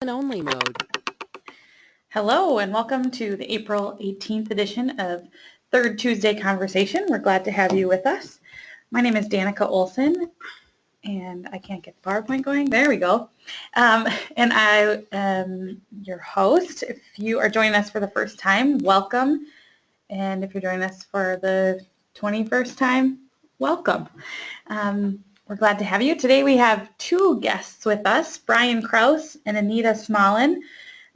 Only mode. Hello and welcome to the April 18th edition of Third Tuesday Conversation. We're glad to have you with us. My name is Danica Olson and I can't get the PowerPoint going. There we go. And I am your host. If you are joining us for the first time, welcome. And if you're joining us for the 21st time, welcome. We're glad to have you. Today we have two guests with us, Brian Krause and Anita Smallin.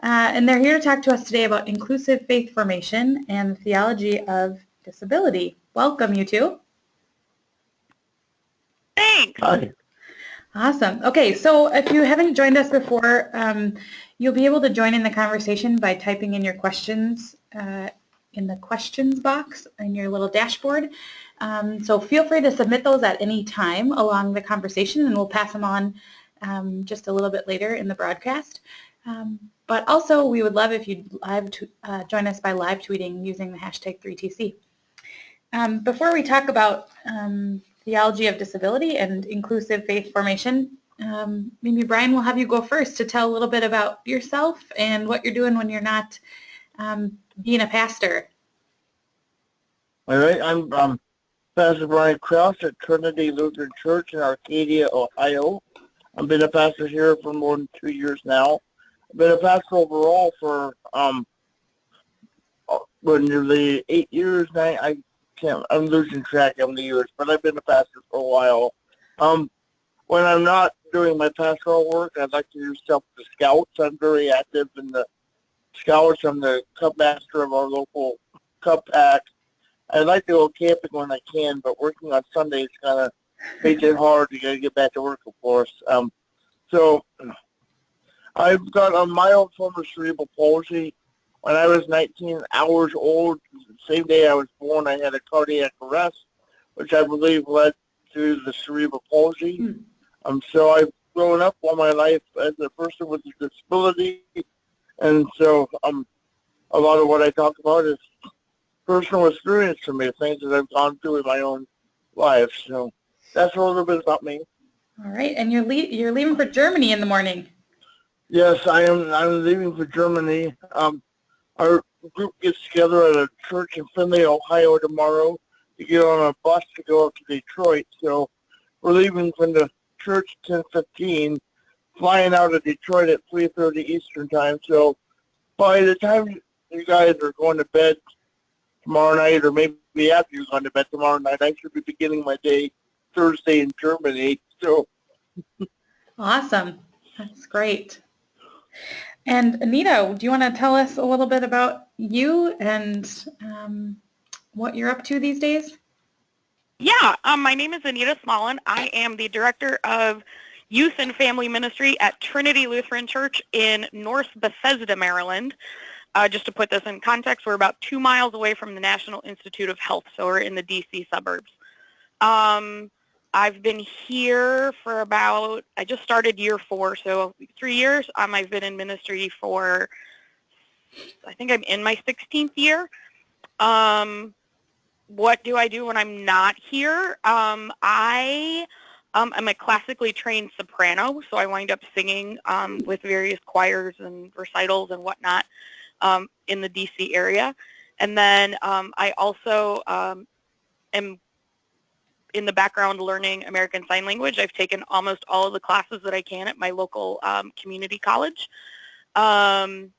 And they're here to talk to us today about inclusive faith formation and the theology of disability. Welcome, you two. Thanks. Hi. Awesome. Okay, so if you haven't joined us before, you'll be able to join in the conversation by typing in your questions in the questions box in your little dashboard. So feel free to submit those at any time along the conversation, and we'll pass them on just a little bit later in the broadcast. But also, we would love if you'd join us by live tweeting using the hashtag 3TC. Before we talk about theology of disability and inclusive faith formation, maybe Brian, will have you go first to tell a little bit about yourself and what you're doing when you're not being a pastor. All right, I'm Pastor Brian Krause at Trinity Lutheran Church in Arcadia, Ohio. I've been a pastor here for more than 2 years now. I've been a pastor overall for nearly 8 years now. I'm losing track of the years, but I've been a pastor for a while. When I'm not doing my pastoral work, I'd like to do stuff with the Scouts. I'm very active in the Scouts. I'm the Cub Master of our local Cub Pack. I like to go camping when I can, but working on Sundays kind of makes it hard to get back to work, of course. So I've got a mild form of cerebral palsy. When I was 19 hours old, the same day I was born, I had a cardiac arrest, which I believe led to the cerebral palsy. So I've grown up all my life as a person with a disability, and so a lot of what I talk about is personal experience for me, things that I've gone through in my own life. So that's a little bit about me. All right, and you're leaving for Germany in the morning. Yes, I am. I'm leaving for Germany. Our group gets together at a church in Findlay, Ohio tomorrow to get on a bus to go up to Detroit. So we're leaving from the church at 10:15, flying out of Detroit at 3:30 Eastern time. So by the time you guys are going to bed tomorrow night, or maybe after you're going to bed tomorrow night, I should be beginning my day Thursday in Germany. So Awesome. That's great. And Anita, do you want to tell us a little bit about you and what you're up to these days? Yeah, my name is Anita Smallin. I am the Director of Youth and Family Ministry at Trinity Lutheran Church in North Bethesda, Maryland. Just to put this in context, we're about 2 miles away from the National Institute of Health, so we're in the DC suburbs. I've been here for I just started year 4, so 3 years. I've been in ministry for, I think I'm in my 16th year. What do I do when I'm not here? I am a classically trained soprano, so I wind up singing with various choirs and recitals and whatnot in the DC area. And then I also am in the background learning American Sign Language. I've taken almost all of the classes that I can at my local community college. And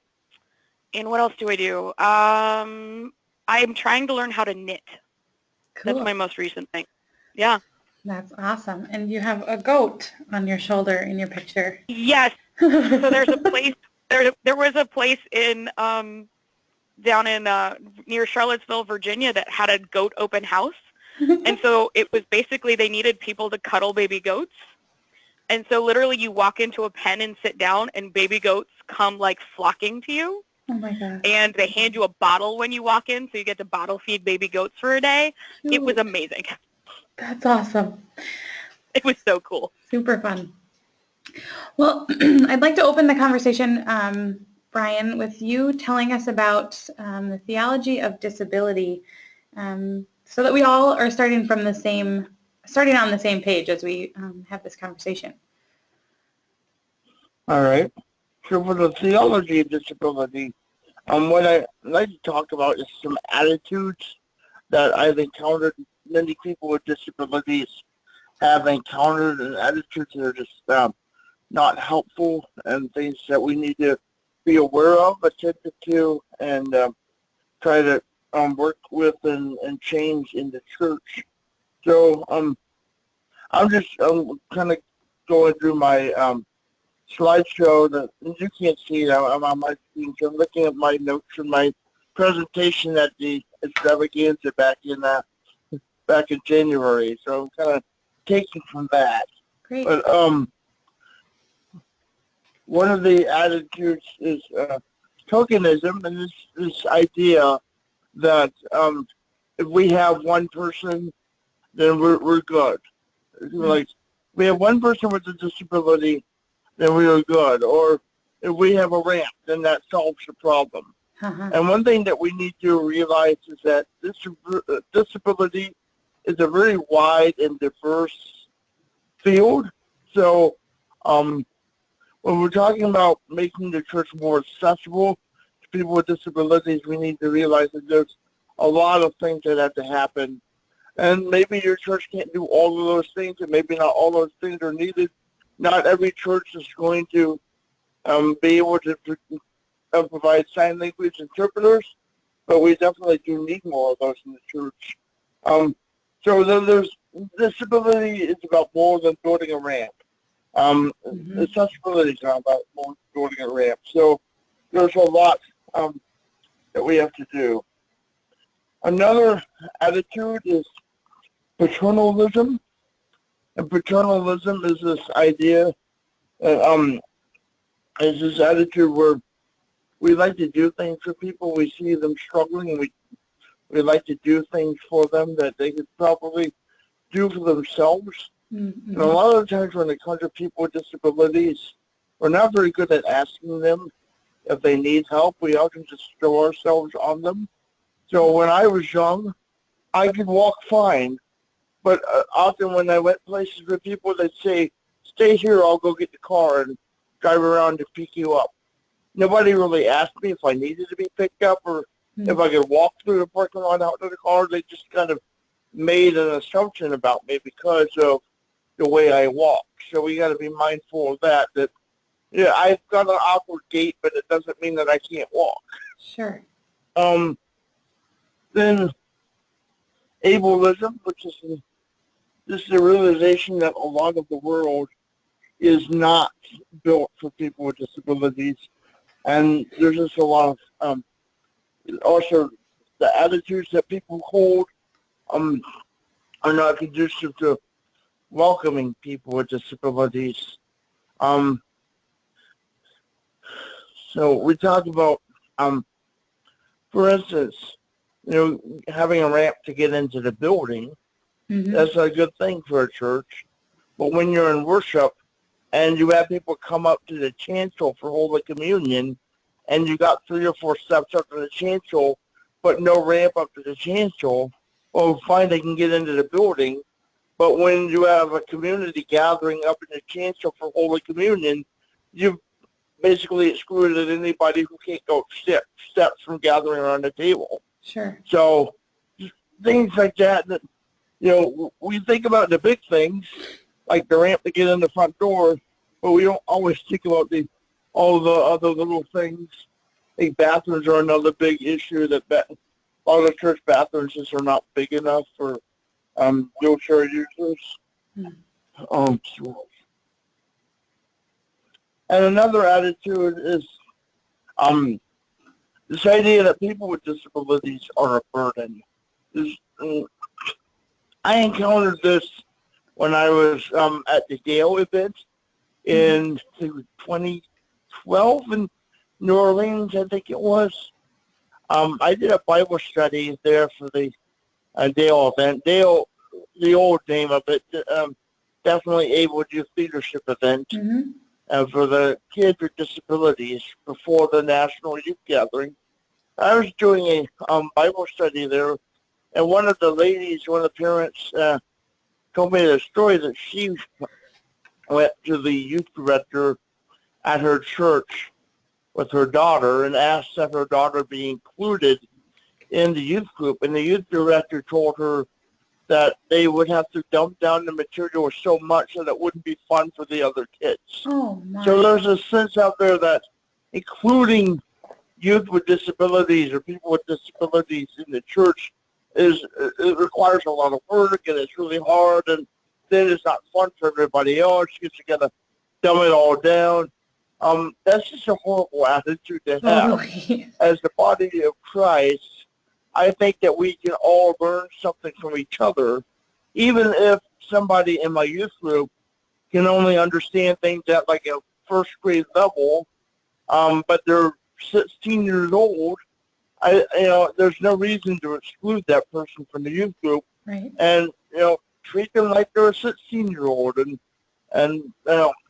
what else do I do? I'm trying to learn how to knit. Cool. That's my most recent thing. Yeah. That's awesome. And you have a goat on your shoulder in your picture. Yes. So there's a place, there was a place in down in near Charlottesville, Virginia that had a goat open house. And so it was basically they needed people to cuddle baby goats. And so literally you walk into a pen and sit down and baby goats come like flocking to you. Oh my God. And they hand you a bottle when you walk in, so you get to bottle feed baby goats for a day. Cute. It was amazing. That's awesome. It was so cool. Super fun. Well, I'd like to open the conversation, Brian, with you telling us about the theology of disability, so that we all are starting on the same page as we have this conversation. all right. So for the theology of disability, what I like to talk about is some attitudes that I've encountered. Many people with disabilities have encountered, and attitudes that are just not helpful, and things that we need to be aware of, attentive to, and try to work with and change in the church. So I'm just kind of going through my slideshow that you can't see it. I'm on my screen, so I'm looking at my notes from my presentation at the extravaganza back in January. So I'm kind of taking from that. Great. But one of the attitudes is tokenism, and this idea that if we have one person, then we're good. Like, we have one person with a disability, then we are good. Or if we have a ramp, then that solves the problem. And one thing that we need to realize is that disability is a very wide and diverse field. So when we're talking about making the church more accessible to people with disabilities, we need to realize that there's a lot of things that have to happen. And maybe your church can't do all of those things, and maybe not all those things are needed. Not every church is going to be able to provide sign language interpreters, but we definitely do need more of those in the church. So there's disability is about more than building a ramp. Accessibility is not about more than building a ramp. So there's a lot that we have to do. Another attitude is paternalism. And paternalism is this idea, is this attitude where we like to do things for people. We see them struggling, and we like to do things for them that they could probably do for themselves. And a lot of the times when it comes to people with disabilities, we're not very good at asking them if they need help. We often just throw ourselves on them. So when I was young, I could walk fine. But often when I went places with people, they'd say, stay here, I'll go get the car and drive around to pick you up. Nobody really asked me if I needed to be picked up or if I could walk through the parking lot out to the car. They just kind of made an assumption about me because of the way I walk. So we got to be mindful of that, yeah, I've got an awkward gait, but it doesn't mean that I can't walk. Sure. Then ableism, which is just the realization that a lot of the world is not built for people with disabilities. And there's just a lot of, also the attitudes that people hold are not conducive to welcoming people with disabilities. So we talk about, for instance, having a ramp to get into the building. That's a good thing for a church. But when you're in worship and you have people come up to the chancel for Holy Communion, and you got 3 or 4 steps up to the chancel, but no ramp up to the chancel, well, fine, they can get into the building. But when you have a community gathering up in the chancel for Holy Communion, you've basically excluded anybody who can't go steps from gathering around the table. Sure. So things like that, we think about the big things, like the ramp to get in the front door, but we don't always think about all the other little things. I think bathrooms are another big issue, that a lot of church bathrooms just are not big enough for wheelchair users. And another attitude is this idea that people with disabilities are a burden. I encountered this when I was at the Gale event in 2012 in New Orleans, I think it was. I did a Bible study there for the Dale event. Dale, the old name of it, definitely Able Youth Leadership event for the kids with disabilities before the National Youth Gathering. I was doing a Bible study there, and one of the parents, told me the story that she went to the youth director at her church with her daughter and asked that her daughter be included in the youth group. And the youth director told her that they would have to dump down the material so much that it wouldn't be fun for the other kids. Oh, my. So there's a sense out there that including youth with disabilities or people with disabilities in the church it requires a lot of work, and it's really hard, and then it's not fun for everybody else because you got to dumb it all down. That's just a horrible attitude to have. Totally. As the body of Christ, I think that we can all learn something from each other, even if somebody in my youth group can only understand things at like a first grade level, but they're 16 years old. There's no reason to exclude that person from the youth group, Right. and treat them like they're a 16-year-old, and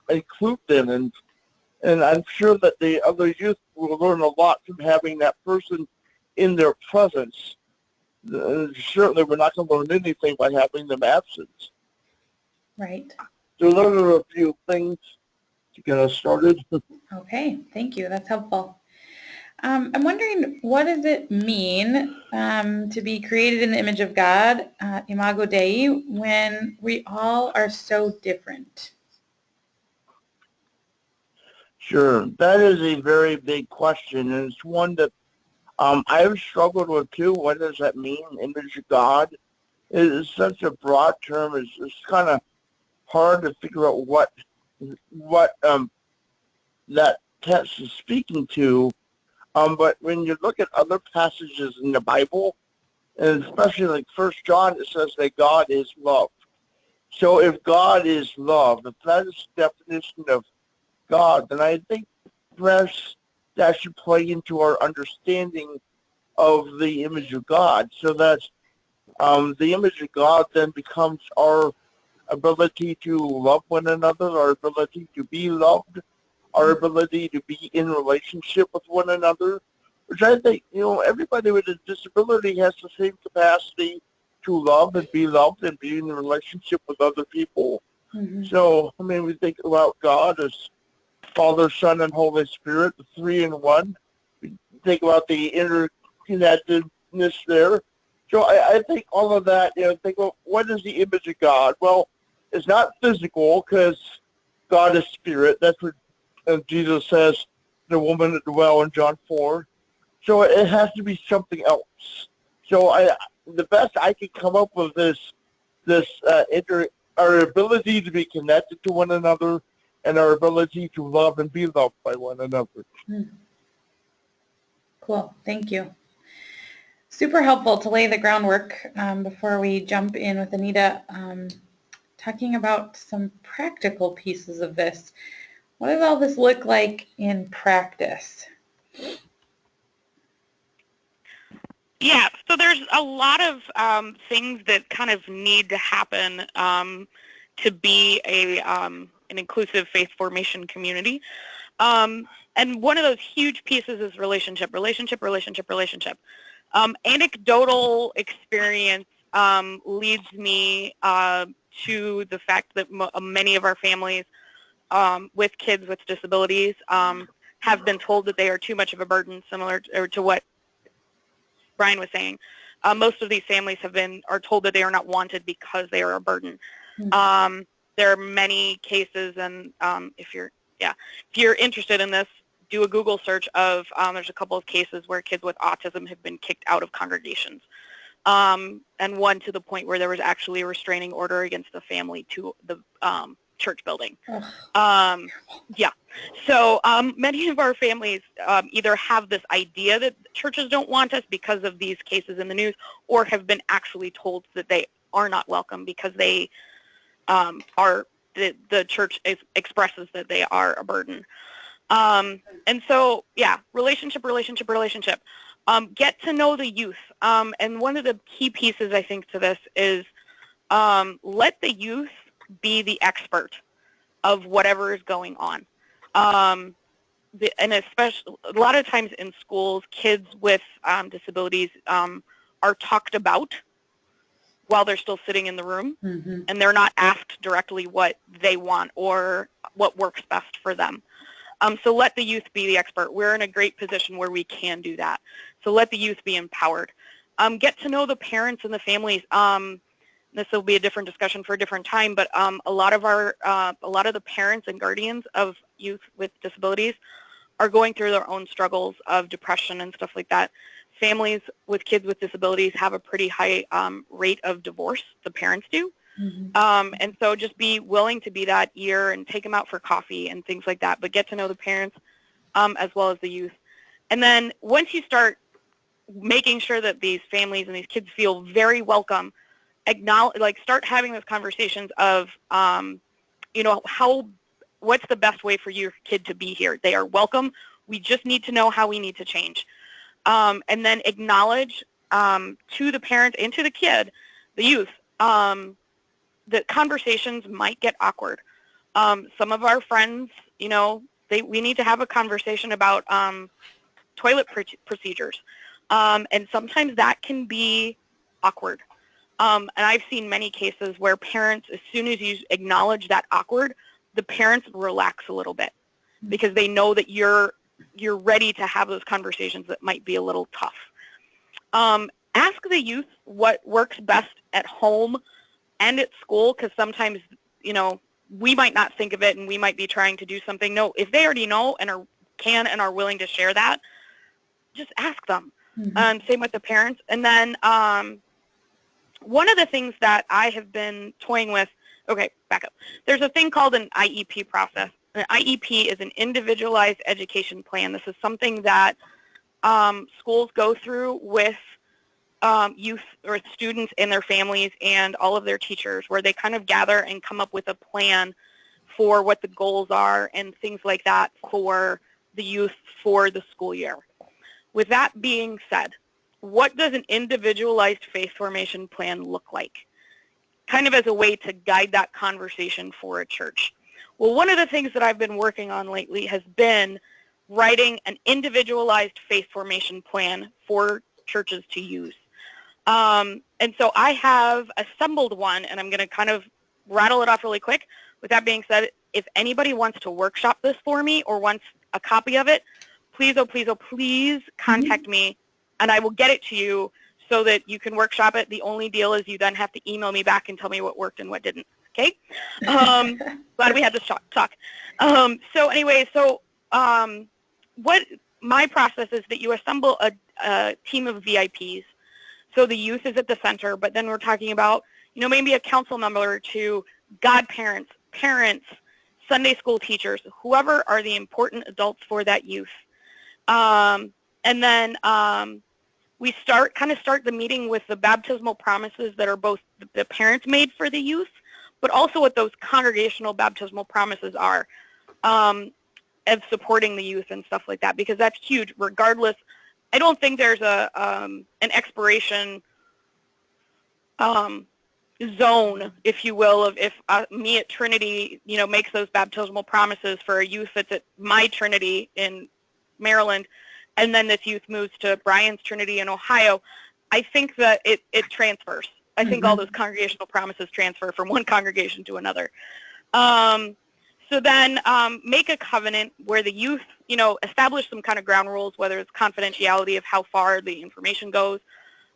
include them, and I'm sure that the other youth will learn a lot from having that person in their presence. Certainly, we're not going to learn anything by having them absent. Right. So those are a few things to get us started. Okay, thank you. That's helpful. I'm wondering, what does it mean to be created in the image of God, Imago Dei, when we all are so different? Sure, that is a very big question, and it's one that I've struggled with too. What does that mean, image of God? It is such a broad term. It's kind of hard to figure out what that text is speaking to. But when you look at other passages in the Bible, and especially like 1 John, it says that God is love. So if God is love, if that is the definition of God, then I think perhaps that should play into our understanding of the image of God, so that the image of God then becomes our ability to love one another, our ability to be loved, our ability to be in relationship with one another, which I think, everybody with a disability has the same capacity to love and be loved and be in a relationship with other people. Mm-hmm. So, we think about God as Father, Son, and Holy Spirit, the three in one. We think about the interconnectedness there. So I think all of that, think about what is the image of God? Well, it's not physical because God is spirit. That's what Jesus says, the woman at the well in John 4. So it has to be something else. So the best I can come up with is our ability to be connected to one another and our ability to love and be loved by one another. Cool. Thank you. Super helpful to lay the groundwork before we jump in with Anita, talking about some practical pieces of this. What does all this look like in practice? Yeah, so there's a lot of things that kind of need to happen to be an inclusive faith formation community. And one of those huge pieces is relationship. Anecdotal experience leads me to the fact that many of our families with kids with disabilities have been told that they are too much of a burden, similar to what Brian was saying. Most of these families are told that they are not wanted because they are a burden. Mm-hmm. There are many cases, and if you're interested in this, do a Google search of, there's a couple of cases where kids with autism have been kicked out of congregations, and one to the point where there was actually a restraining order against the family to the church building. Yeah. So many of our families either have this idea that churches don't want us because of these cases in the news, or have been actually told that they are not welcome because they the church expresses that they are a burden. And so, yeah, relationship. Get to know the youth. And one of the key pieces, I think, to this is let the youth be the expert of whatever is going on. And especially, a lot of times in schools, kids with disabilities are talked about while they're still sitting in the room, and they're not asked directly what they want or what works best for them. So let the youth be the expert. We're in a great position where we can do that. So let the youth be empowered. Get to know the parents and the families. This will be a different discussion for a different time, but a lot of the parents and guardians of youth with disabilities are going through their own struggles of depression and stuff like that. Families with kids with disabilities have a pretty high rate of divorce. The parents do. Mm-hmm. And so just be willing to be that ear and take them out for coffee and things like that, but get to know the parents as well as the youth. And then once you start making sure that these families and these kids feel very welcome, start having those conversations of, what's the best way for your kid to be here? They are welcome. We just need to know how we need to change. And then acknowledge to the parent and to the kid, the youth, that conversations might get awkward. Some of our friends, we need to have a conversation about toilet procedures. And sometimes that can be awkward. And I've seen many cases where parents, as soon as you acknowledge that awkward, the parents relax a little bit because they know that you're ready to have those conversations that might be a little tough. Ask the youth what works best at home and at school, because sometimes, we might not think of it and we might be trying to do something. No, if they already know and are willing to share that, just ask them. Mm-hmm. Same with the parents. And then one of the things that I have been toying with, okay, back up. There's a thing called an IEP process. An IEP is an individualized education plan. This is something that schools go through with youth or students and their families and all of their teachers, where they kind of gather and come up with a plan for what the goals are and things like that for the youth for the school year. With that being said, what does an individualized faith formation plan look like? Kind of as a way to guide that conversation for a church. Well, one of the things that I've been working on lately has been writing an individualized faith formation plan for churches to use. And so I have assembled one, and I'm going to kind of rattle it off really quick. With that being said, if anybody wants to workshop this for me or wants a copy of it, please, oh, please, oh, please contact me, and I will get it to you so that you can workshop it. The only deal is you then have to email me back and tell me what worked and what didn't. Okay? Glad we had this talk. What my process is that you assemble a team of VIPs. So the youth is at the center, but then we're talking about, maybe a council member or two, godparents, parents, Sunday school teachers, whoever are the important adults for that youth. And then we start the meeting with the baptismal promises that are both the parents made for the youth, but also what those congregational baptismal promises are of supporting the youth and stuff like that, because that's huge. Regardless, I don't think there's an expiration zone, if you will, of if me at Trinity, makes those baptismal promises for a youth that's at my Trinity in Maryland, and then this youth moves to Brian's Trinity in Ohio. I think that it transfers. I think all those congregational promises transfer from one congregation to another. So then make a covenant where the youth, establish some kind of ground rules, whether it's confidentiality of how far the information goes,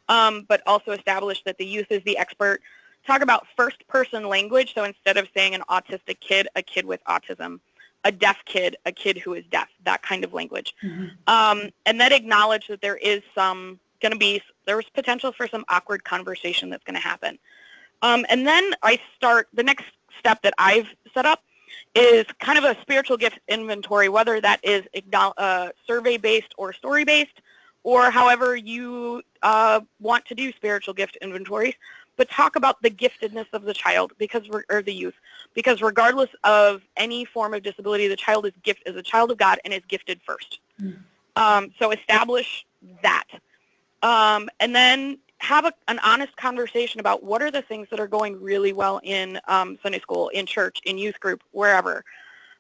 but also establish that the youth is the expert. Talk about first-person language, so instead of saying an autistic kid, a kid with autism, a deaf kid, a kid who is deaf, that kind of language. And then acknowledge that there's potential for some awkward conversation that's going to happen. And then the next step that I've set up is kind of a spiritual gift inventory, whether that is survey-based or story-based, or however you want to do spiritual gift inventories. But talk about the giftedness of the child, or the youth, because regardless of any form of disability, the child is a child of God and is gifted first. So establish that, and then have an honest conversation about what are the things that are going really well in Sunday school, in church, in youth group, wherever,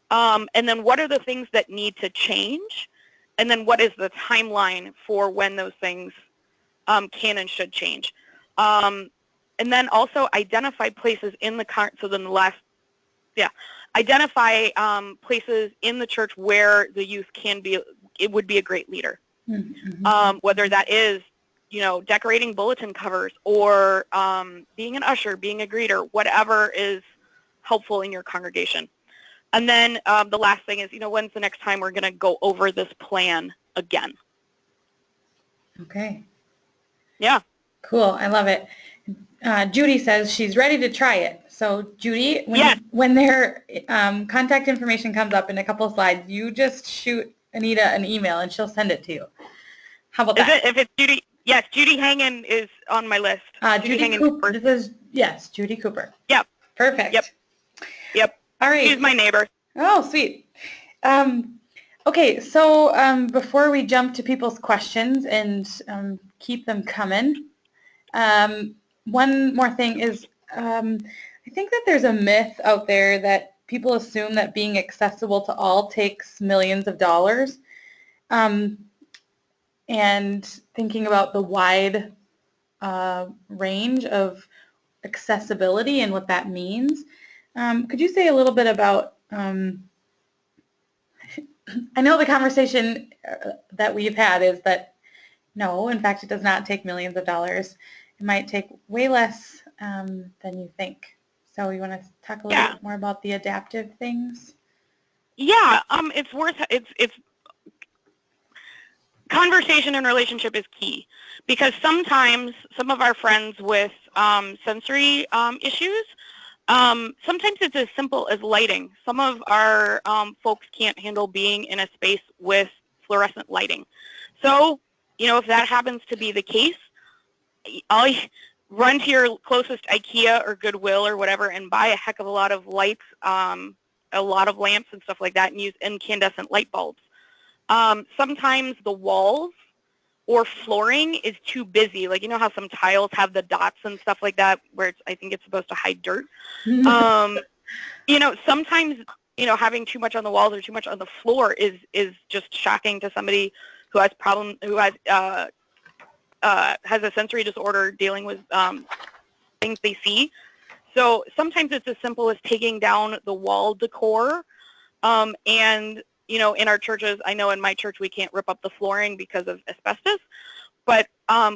and then what are the things that need to change, and then what is the timeline for when those things can and should change. And then also identify places in the identify places in the church where the youth it would be a great leader. Mm-hmm. Whether that is, decorating bulletin covers or being an usher, being a greeter, whatever is helpful in your congregation. And then the last thing is, when's the next time we're going to go over this plan again? Okay. Yeah. Cool. I love it. Judy says she's ready to try it. So Judy, when their contact information comes up in a couple of slides, you just shoot Anita an email and she'll send it to you. How about that? If it's Judy, yes, Judy Hangen is on my list. Judy Cooper. Yes, Judy Cooper. Yep. Perfect. Yep. All right. She's my neighbor. Oh, sweet. Okay, so before we jump to people's questions and keep them coming, one more thing is I think that there's a myth out there that people assume that being accessible to all takes millions of dollars. And thinking about the wide range of accessibility and what that means, could you say a little bit about, I know the conversation that we've had is that no, in fact, it does not take millions of dollars. It might take way less than you think. So you want to talk a little bit more about the adaptive things? Yeah, it's conversation and relationship is key, because sometimes some of our friends with sensory issues, sometimes it's as simple as lighting. Some of our folks can't handle being in a space with fluorescent lighting. So, if that happens to be the case, I'll run to your closest IKEA or Goodwill or whatever and buy a heck of a lot of lights, a lot of lamps and stuff like that, and use incandescent light bulbs. Sometimes the walls or flooring is too busy. Like, how some tiles have the dots and stuff like that, where I think it's supposed to hide dirt. Sometimes, having too much on the walls or too much on the floor is just shocking to somebody who has a sensory disorder dealing with things they see. So sometimes it's as simple as taking down the wall decor. And, in our churches, I know in my church we can't rip up the flooring because of asbestos, but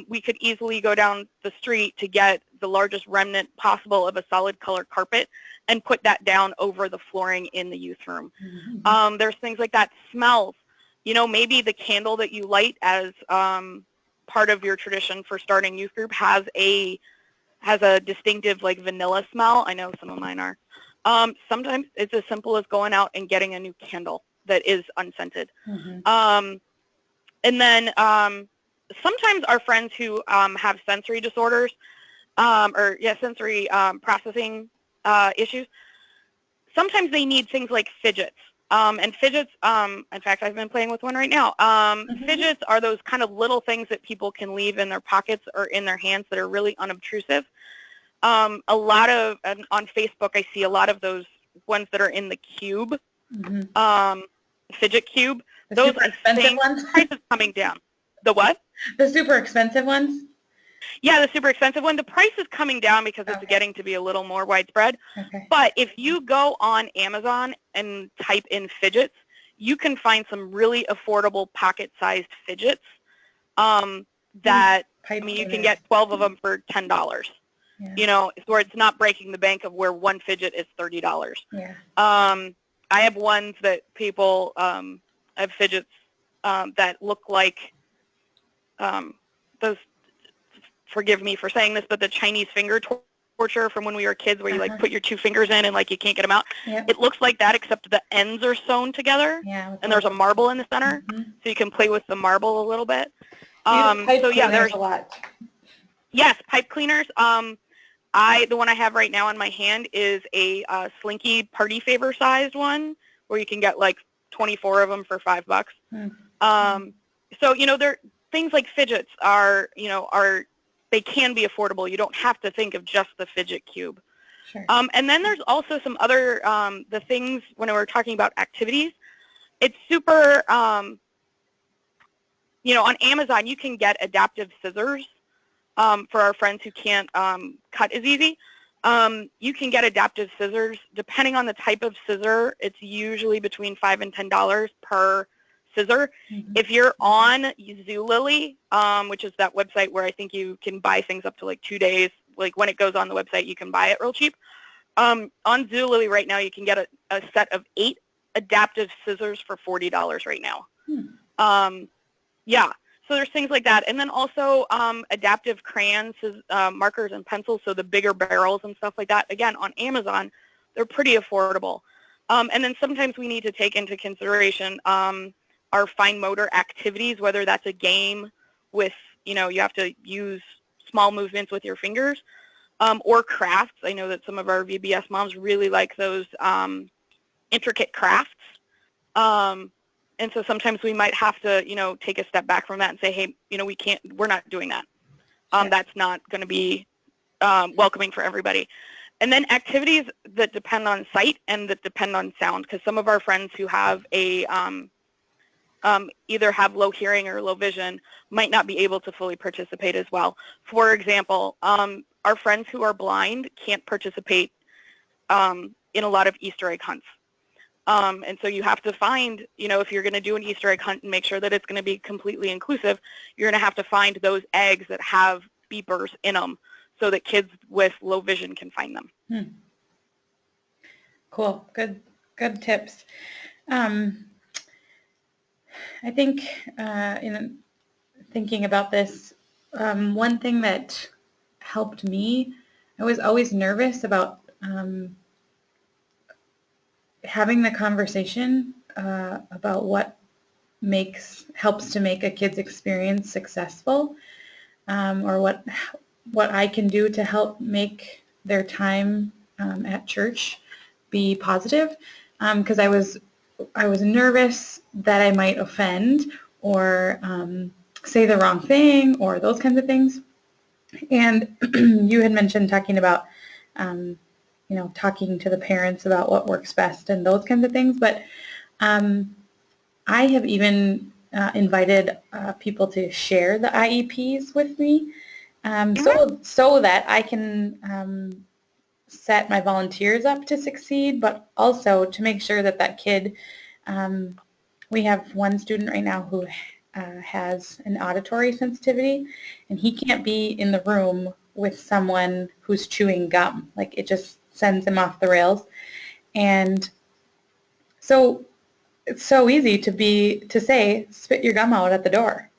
we could easily go down the street to get the largest remnant possible of a solid color carpet and put that down over the flooring in the youth room. Mm-hmm. There's things like that. Smells. Maybe the candle that you light as part of your tradition for starting youth group has a distinctive, like, vanilla smell. I know some of mine are. Sometimes it's as simple as going out and getting a new candle that is unscented. Mm-hmm. And then sometimes our friends who have sensory disorders sensory processing issues, sometimes they need things like fidgets. And fidgets, in fact, I've been playing with one right now. Mm-hmm. Fidgets are those kind of little things that people can leave in their pockets or in their hands that are really unobtrusive. On Facebook, I see a lot of those ones that are in the cube, mm-hmm. Fidget cube. Those super expensive ones? The price is coming down. The what? The super expensive ones? Yeah, the super expensive one. The price is coming down because it's getting to be a little more widespread. Okay. But if you go on Amazon and type in fidgets, you can find some really affordable pocket-sized fidgets that, you can get 12 of them for $10. Yeah. Where it's not breaking the bank of where one fidget is $30. Yeah. I have ones that people have fidgets that look like those. Forgive me for saying this, but the Chinese finger torture from when we were kids, where you like put your two fingers in and like you can't get them out. Yep. It looks like that, except the ends are sewn together. Yeah. And there's a marble in the center, mm-hmm. so you can play with the marble a little bit. So yeah, there's a lot. Yes, pipe cleaners. The one I have right now in my hand is a Slinky party favor sized one, where you can get like 24 of them for $5. Mm-hmm. So there things like fidgets are they can be affordable. You don't have to think of just the fidget cube. Sure. And then there's also some other the things when we're talking about activities. It's super. On Amazon you can get adaptive scissors. For our friends who can't cut as easy. You can get adaptive scissors. Depending on the type of scissor, it's usually between $5 and $10 per scissor. Mm-hmm. If you're on Zulily, which is that website where I think you can buy things up to like 2 days, like when it goes on the website, you can buy it real cheap. On Zulily right now, you can get a set of 8 adaptive scissors for $40 right now. Yeah, so there's things like that. And then also adaptive crayons, markers, and pencils, so the bigger barrels and stuff like that. Again, on Amazon, they're pretty affordable. And then sometimes we need to take into consideration our fine motor activities, whether that's a game with, you have to use small movements with your fingers, or crafts. I know that some of our VBS moms really like those intricate crafts. And so sometimes we might have to, take a step back from that and say, hey, we're not doing that. That's not going to be welcoming for everybody. And then activities that depend on sight and that depend on sound, because some of our friends who have either have low hearing or low vision might not be able to fully participate as well. For example, our friends who are blind can't participate in a lot of Easter egg hunts. And so you have to find, if you're going to do an Easter egg hunt and make sure that it's going to be completely inclusive, you're going to have to find those eggs that have beepers in them so that kids with low vision can find them. Cool. Good tips. I think in thinking about this, one thing that helped me, I was always nervous about having the conversation about what helps to make a kid's experience successful, or what I can do to help make their time at church be positive, because I was nervous that I might offend or say the wrong thing or those kinds of things. And you had mentioned talking about talking to the parents about what works best and those kinds of things. But I have even invited people to share the IEPs with me, so that I can set my volunteers up to succeed, but also to make sure that kid, we have one student right now who has an auditory sensitivity, and he can't be in the room with someone who's chewing gum. Like, it just sends him off the rails. And so it's so easy to say, spit your gum out at the door.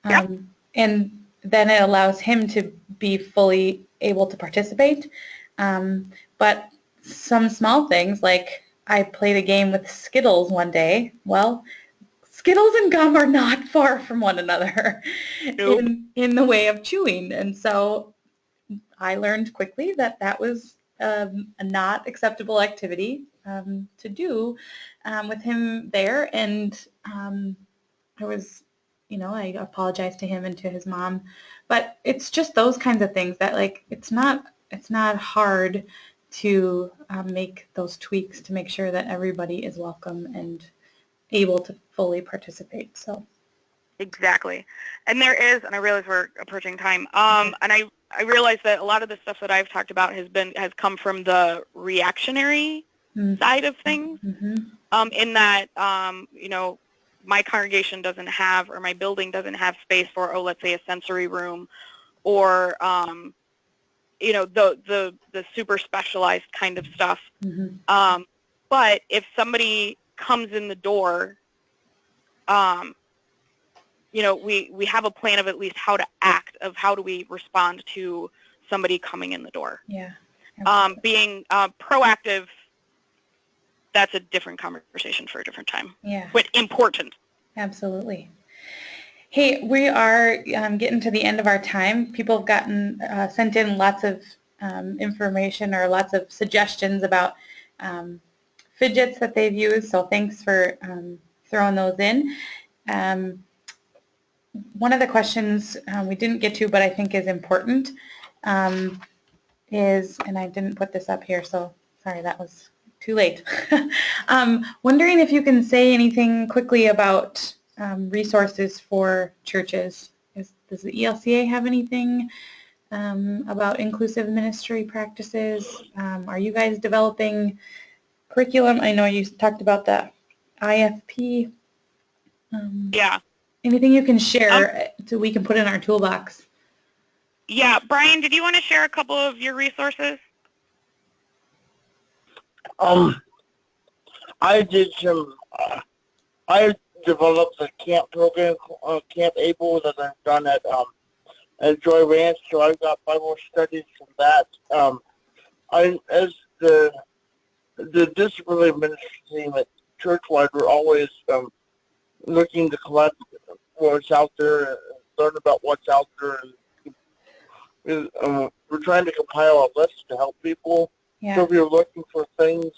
Yep. And then it allows him to be fully able to participate. But some small things, like I played a game with Skittles one day. Well, Skittles and gum are not far from one another. Nope. in the way of chewing. And so I learned quickly that was a not acceptable activity to do with him there. And I was, I apologized to him and to his mom. But it's just those kinds of things that, like, it's not hard to make those tweaks to make sure that everybody is welcome and able to fully participate. So exactly. And there is, and I realize we're approaching time, and I realize that a lot of the stuff that I've talked about has come from the reactionary side of things, in that my congregation doesn't have, or my building doesn't have space for, let's say a sensory room, or the super specialized kind of stuff. But if somebody comes in the door, we have a plan of at least how to act, of how do we respond to somebody coming in the door. Yeah. Being proactive, that's a different conversation for a different time. Yeah. But important. Absolutely. Hey, we are getting to the end of our time. People have gotten sent in lots of information or lots of suggestions about fidgets that they've used, so thanks for throwing those in. One of the questions we didn't get to, but I think is important, is, and I didn't put this up here, so sorry, that was too late. Wondering if you can say anything quickly about resources for churches. Does the ELCA have anything about inclusive ministry practices? Are you guys developing curriculum? I know you talked about the IFP. Yeah. Anything you can share so we can put in our toolbox? Yeah. Brian, did you want to share a couple of your resources? I did some, I developed a camp program, Camp Able, that I've done at Joy Ranch, so I've got Bible studies from that. As the disciplinary ministry team at Churchwide, we're always looking to collect what's out there and learn about what's out there, and we're trying to compile a list to help people. Yeah. So if you're looking for things,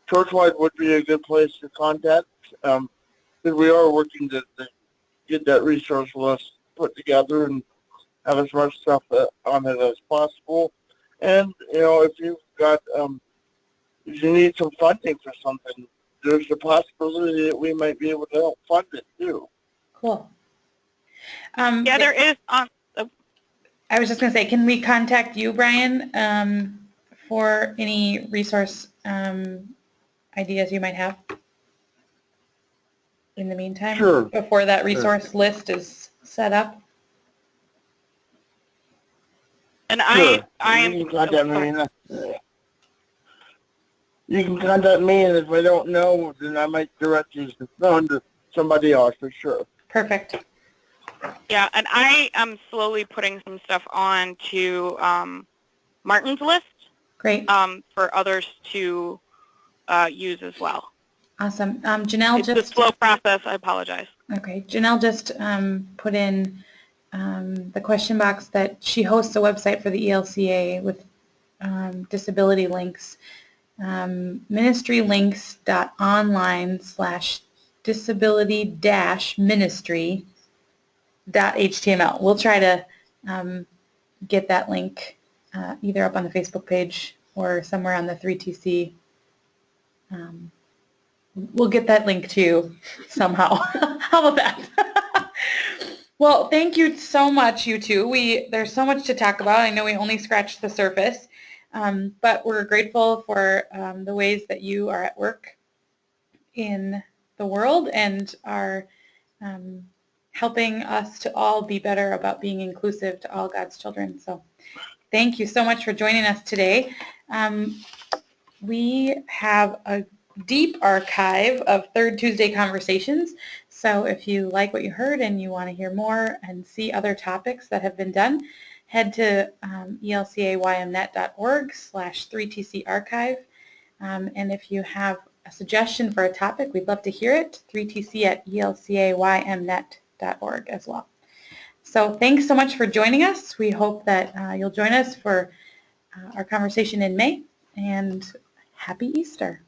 Churchwide would be a good place to contact, because we are working to get that resource list put together and have as much stuff on it as possible. And, if you've got, if you need some funding for something, there's the possibility that we might be able to help fund it too. Cool. Yeah, there is. I was just going to say, can we contact you, Brian, for any resource ideas you might have in the meantime? Sure. Before that resource list is set up? And Sure. I am. You can contact me. You can contact me, and if I don't know, then I might direct you to somebody else for sure. Perfect. Yeah, and I am slowly putting some stuff on to Martin's list. Great. For others to use as well. Awesome. Janelle it's just... a slow process. I apologize. Okay. Janelle just put in the question box that she hosts a website for the ELCA with disability links. ministrylinks.online/disability-ministry.html. We'll try to get that link either up on the Facebook page or somewhere on the 3TC. We'll get that link to you somehow. How about that? Well, thank you so much, you two. There's so much to talk about. I know we only scratched the surface, but we're grateful for the ways that you are at work in the world and are helping us to all be better about being inclusive to all God's children. So thank you so much for joining us today. We have a deep archive of Third Tuesday conversations. So if you like what you heard and you want to hear more and see other topics that have been done, head to elcaymnet.org/3TC archive. And if you have a suggestion for a topic, we'd love to hear it, 3TC@elcaymnet.org as well. So thanks so much for joining us. We hope that you'll join us for our conversation in May, and happy Easter.